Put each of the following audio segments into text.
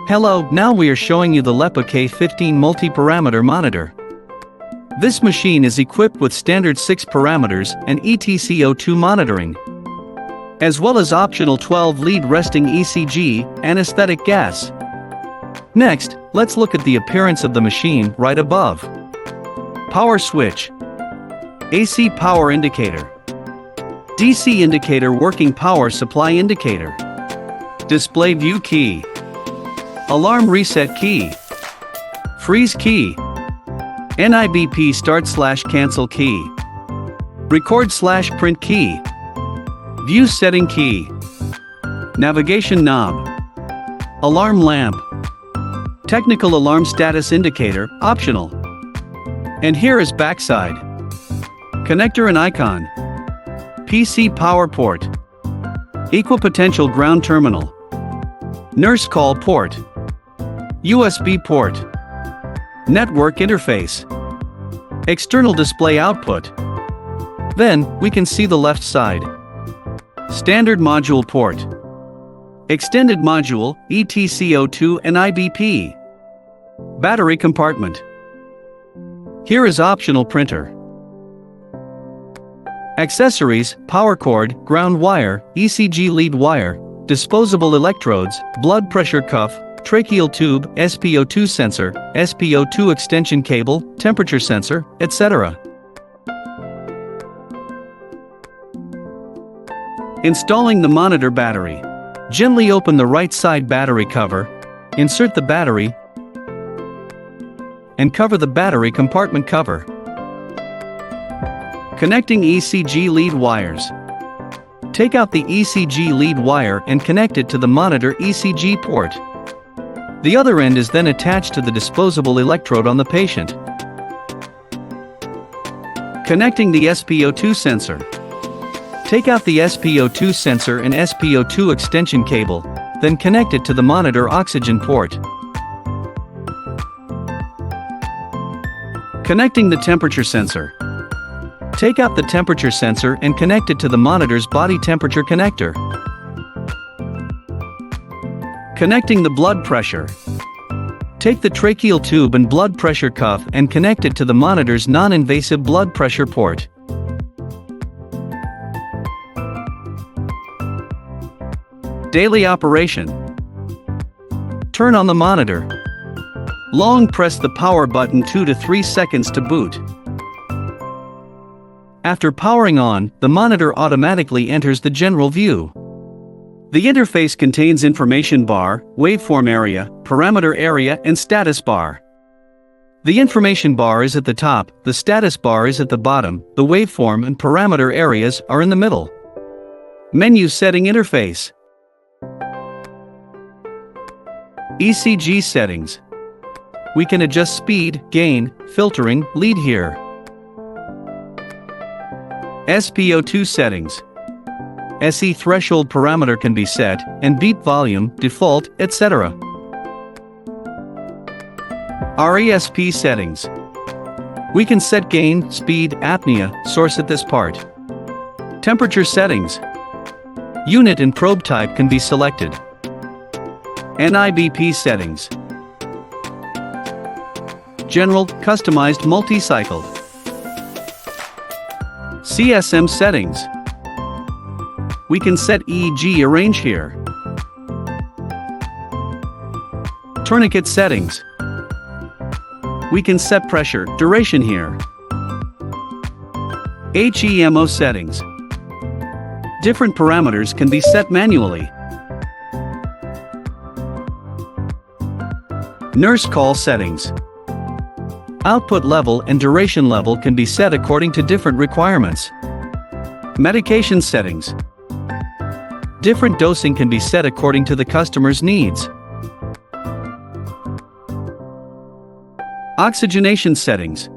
Hello, now we are showing you the Lepu K15 multi-parameter monitor. This machine is equipped with standard 6 parameters and ETCO2 monitoring, as well as optional 12-lead resting ECG, anesthetic gas. Next, let's look at the appearance of the machine right above. Power switch, AC power indicator, DC indicator working power supply indicator, display view key, alarm reset key, freeze key, NIBP start/cancel key, record/print key, view setting key, navigation knob, alarm lamp, technical alarm status indicator, optional. And here is backside. Connector and icon, PC power port, equipotential ground terminal, nurse call port, USB port, network interface, external display output. Then, we can see the left side. Standard module port, extended module, ETCO2 and IBP, battery compartment. Here is optional printer. Accessories, power cord, ground wire, ECG lead wire, disposable electrodes, blood pressure cuff, tracheal tube, SpO2 sensor, SpO2 extension cable, temperature sensor, etc. Installing the monitor battery. Gently open the right side battery cover, insert the battery, and cover the battery compartment cover. Connecting ECG lead wires. Take out the ECG lead wire and connect it to the monitor ECG port. The other end is then attached to the disposable electrode on the patient. Connecting the SpO2 sensor. Take out the SpO2 sensor and SpO2 extension cable, then connect it to the monitor oxygen port. Connecting the temperature sensor. Take out the temperature sensor and connect it to the monitor's body temperature connector. Connecting the blood pressure. Take the tracheal tube and blood pressure cuff and connect it to the monitor's non-invasive blood pressure port. Daily operation. Turn on the monitor. Long press the power button 2 to 3 seconds to boot. After powering on, the monitor automatically enters the general view. The interface contains information bar, waveform area, parameter area and status bar. The information bar is at the top, the status bar is at the bottom, the waveform and parameter areas are in the middle. Menu setting interface. ECG settings. We can adjust speed, gain, filtering, lead here. SpO2 settings. SE threshold parameter can be set, and beat volume, default, etc. RESP settings. We can set gain, speed, apnea, source at this part. Temperature settings. Unit and probe type can be selected. NIBP settings. General, customized multi-cycle. CSM settings. We can set EEG arrange here. Tourniquet settings. We can set pressure, duration here. HEMO settings. Different parameters can be set manually. Nurse call settings. Output level and duration level can be set according to different requirements. Medication settings. Different dosing can be set according to the customer's needs. Oxygenation settings.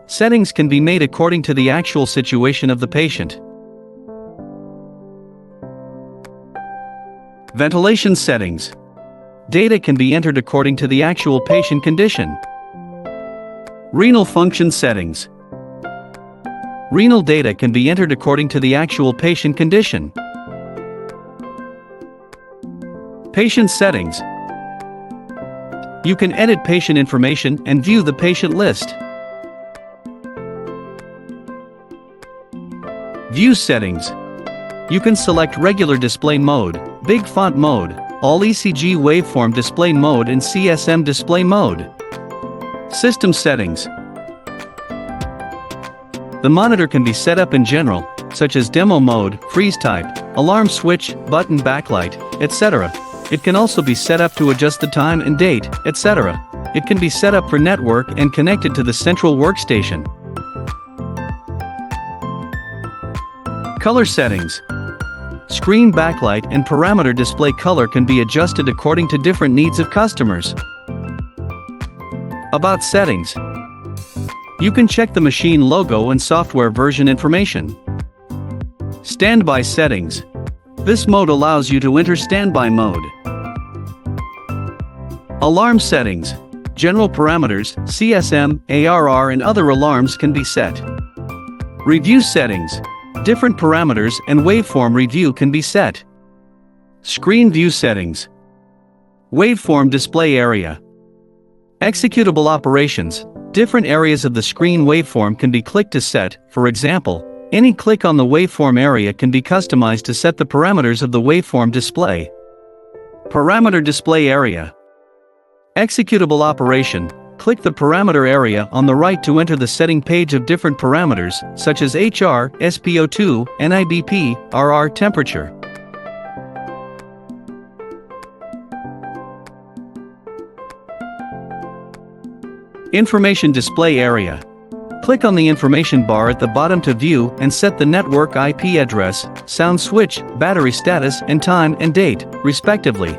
Settings can be made according to the actual situation of the patient. Ventilation settings. Data can be entered according to the actual patient condition. Renal function settings. Renal data can be entered according to the actual patient condition. Patient settings. You can edit patient information and view the patient list. View settings. You can select regular display mode, big font mode, all ECG waveform display mode and CSM display mode. System settings. The monitor can be set up in general, such as demo mode, freeze type, alarm switch, button backlight, etc. It can also be set up to adjust the time and date, etc. It can be set up for network and connected to the central workstation. Color settings. Screen backlight and parameter display color can be adjusted according to different needs of customers. About settings. You can check the machine logo and software version information. Standby settings. This mode allows you to enter standby mode. Alarm settings. General parameters, CSM, ARR and other alarms can be set. Review settings. Different parameters and waveform review can be set. Screen view settings. Waveform display area. Executable operations. Different areas of the screen waveform can be clicked to set. For example, any click on the waveform area can be customized to set the parameters of the waveform display. Parameter display area. Executable operation. Click the parameter area on the right to enter the setting page of different parameters, such as HR, SpO2, NIBP, RR temperature. Information display area. Click on the information bar at the bottom to view and set the network IP address, sound switch, battery status and time and date, respectively.